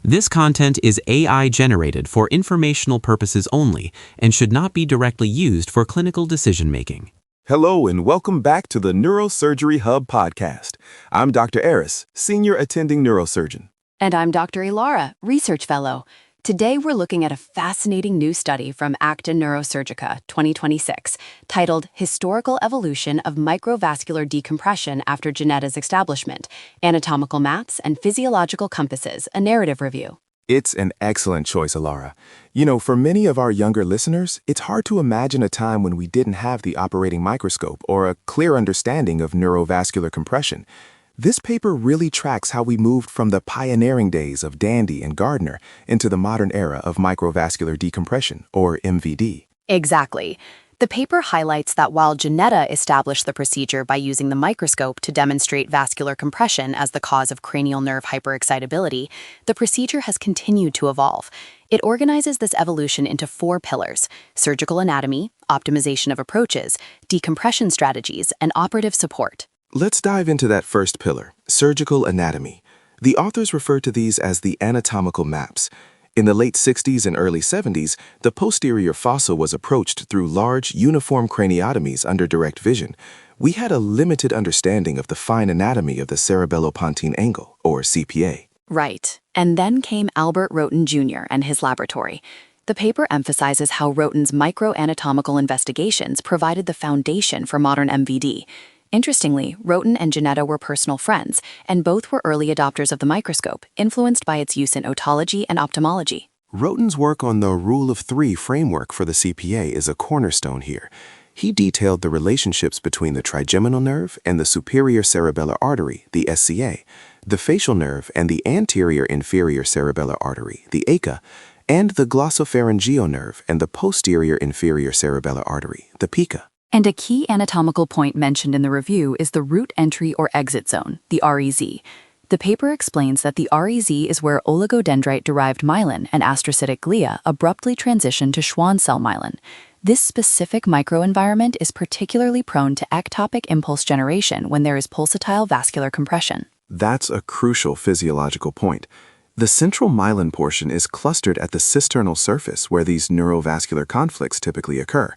This content is AI generated for informational purposes only and should not be directly used for clinical decision-making. Hello and welcome back to the Neurosurgery Hub podcast. I'm Dr. Aris, Senior Attending Neurosurgeon. And I'm Dr. Ilara, Research Fellow. Today we're looking at a fascinating new study from Acta Neurochirurgica 2026 titled Historical Evolution of Microvascular Decompression After Jannetta's Establishment, Anatomical Maps and Physiological Compasses, a narrative review. It's an excellent choice, Ilara. You know, for many of our younger listeners, it's hard to imagine a time when we didn't have the operating microscope or a clear understanding of neurovascular compression. This paper really tracks how we moved from the pioneering days of Dandy and Gardner into the modern era of microvascular decompression, or MVD. Exactly. The paper highlights that while Jannetta established the procedure by using the microscope to demonstrate vascular compression as the cause of cranial nerve hyperexcitability, the procedure has continued to evolve. It organizes this evolution into 4 pillars: surgical anatomy, optimization of approaches, decompression strategies, and operative support. Let's dive into that first pillar, surgical anatomy. The authors refer to these as the anatomical maps. In the late 60s and early 70s, the posterior fossa was approached through large, uniform craniotomies under direct vision. We had a limited understanding of the fine anatomy of the cerebellopontine angle, or CPA. Right. And then came Albert Roten Jr. and his laboratory. The paper emphasizes how Roten's microanatomical investigations provided the foundation for modern MVD. Interestingly, Roten and Jannetta were personal friends, and both were early adopters of the microscope, influenced by its use in otology and ophthalmology. Roten's work on the Rule of 3 framework for the CPA is a cornerstone here. He detailed the relationships between the trigeminal nerve and the superior cerebellar artery, the SCA, the facial nerve and the anterior inferior cerebellar artery, the ACA, and the glossopharyngeal nerve and the posterior inferior cerebellar artery, the PICA. And a key anatomical point mentioned in the review is the root entry or exit zone, the REZ. The paper explains that the REZ is where oligodendrite-derived myelin and astrocytic glia abruptly transition to Schwann cell myelin. This specific microenvironment is particularly prone to ectopic impulse generation when there is pulsatile vascular compression. That's a crucial physiological point. The central myelin portion is clustered at the cisternal surface where these neurovascular conflicts typically occur.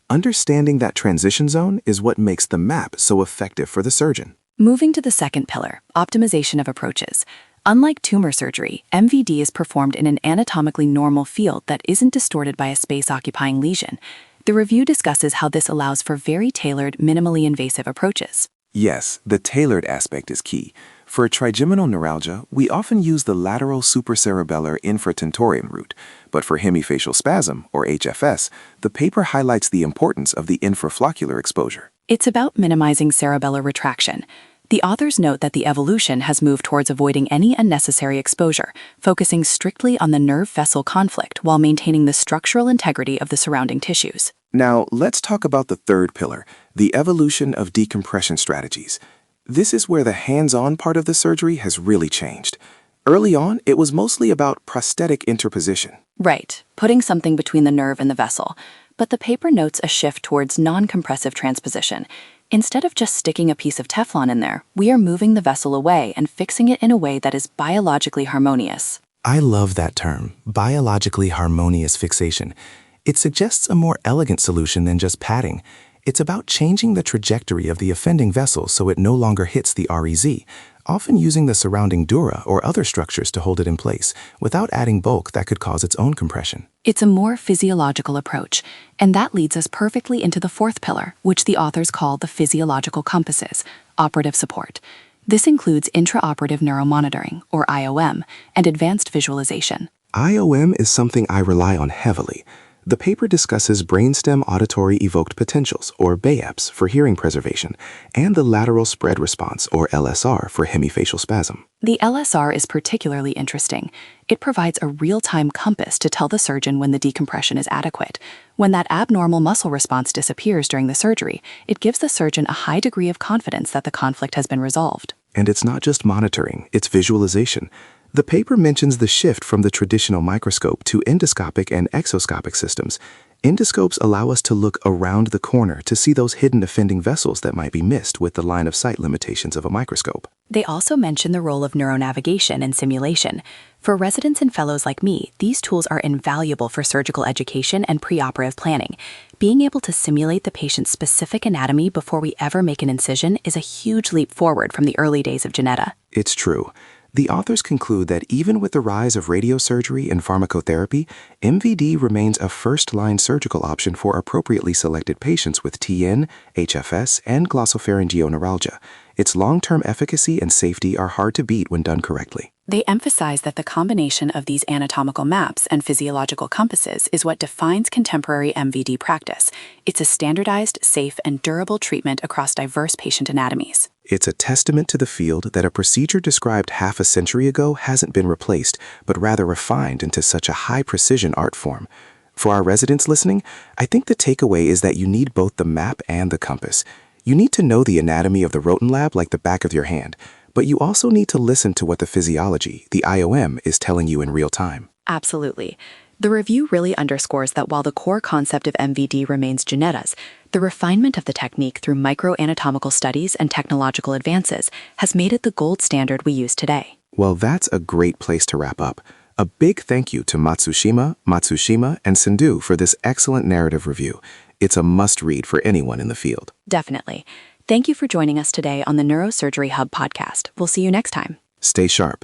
Understanding that transition zone is what makes the map so effective for the surgeon. Moving to the second pillar, optimization of approaches. Unlike tumor surgery, MVD is performed in an anatomically normal field that isn't distorted by a space-occupying lesion. The review discusses how this allows for very tailored, minimally invasive approaches. Yes, the tailored aspect is key. For trigeminal neuralgia, we often use the lateral supracerebellar infratentorium route, but for hemifacial spasm, or HFS, the paper highlights the importance of the infrafloccular exposure. It's about minimizing cerebellar retraction. The authors note that the evolution has moved towards avoiding any unnecessary exposure, focusing strictly on the nerve-vessel conflict while maintaining the structural integrity of the surrounding tissues. Now, let's talk about the third pillar, the evolution of decompression strategies. This is where the hands-on part of the surgery has really changed. Early on, it was mostly about prosthetic interposition. Right, putting something between the nerve and the vessel. But the paper notes a shift towards non-compressive transposition. Instead of just sticking a piece of Teflon in there, we are moving the vessel away and fixing it in a way that is biologically harmonious. I love that term, biologically harmonious fixation. It suggests a more elegant solution than just padding. It's about changing the trajectory of the offending vessel so it no longer hits the REZ, often using the surrounding dura or other structures to hold it in place, without adding bulk that could cause its own compression. It's a more physiological approach, and that leads us perfectly into the fourth pillar, which the authors call the physiological compasses, operative support. This includes intraoperative neuromonitoring, or IOM, and advanced visualization. IOM is something I rely on heavily. The paper discusses brainstem auditory evoked potentials, or BAEPs, for hearing preservation, and the lateral spread response, or LSR, for hemifacial spasm. The LSR is particularly interesting. It provides a real-time compass to tell the surgeon when the decompression is adequate. When that abnormal muscle response disappears during the surgery, it gives the surgeon a high degree of confidence that the conflict has been resolved. And it's not just monitoring, it's visualization. The paper mentions the shift from the traditional microscope to endoscopic and exoscopic systems. Endoscopes allow us to look around the corner to see those hidden offending vessels that might be missed with the line of sight limitations of a microscope. They also mention the role of neuronavigation and simulation. For residents and fellows like me, these tools are invaluable for surgical education and preoperative planning. Being able to simulate the patient's specific anatomy before we ever make an incision is a huge leap forward from the early days of Jannetta. It's true. The authors conclude that even with the rise of radiosurgery and pharmacotherapy, MVD remains a first-line surgical option for appropriately selected patients with TN, HFS, and glossopharyngeal neuralgia. Its long-term efficacy and safety are hard to beat when done correctly. They emphasize that the combination of these anatomical maps and physiological compasses is what defines contemporary MVD practice. It's a standardized, safe, and durable treatment across diverse patient anatomies. It's a testament to the field that a procedure described half a century ago hasn't been replaced, but rather refined into such a high-precision art form. For our residents listening, I think the takeaway is that you need both the map and the compass. You need to know the anatomy of the Roten lab like the back of your hand, but you also need to listen to what the physiology, the IOM, is telling you in real time. Absolutely. The review really underscores that while the core concept of MVD remains Jannetta's, the refinement of the technique through microanatomical studies and technological advances has made it the gold standard we use today. Well, that's a great place to wrap up. A big thank you to Matsushima, and Sindhu for this excellent narrative review. It's a must-read for anyone in the field. Definitely. Thank you for joining us today on the Neurosurgery Hub podcast. We'll see you next time. Stay sharp.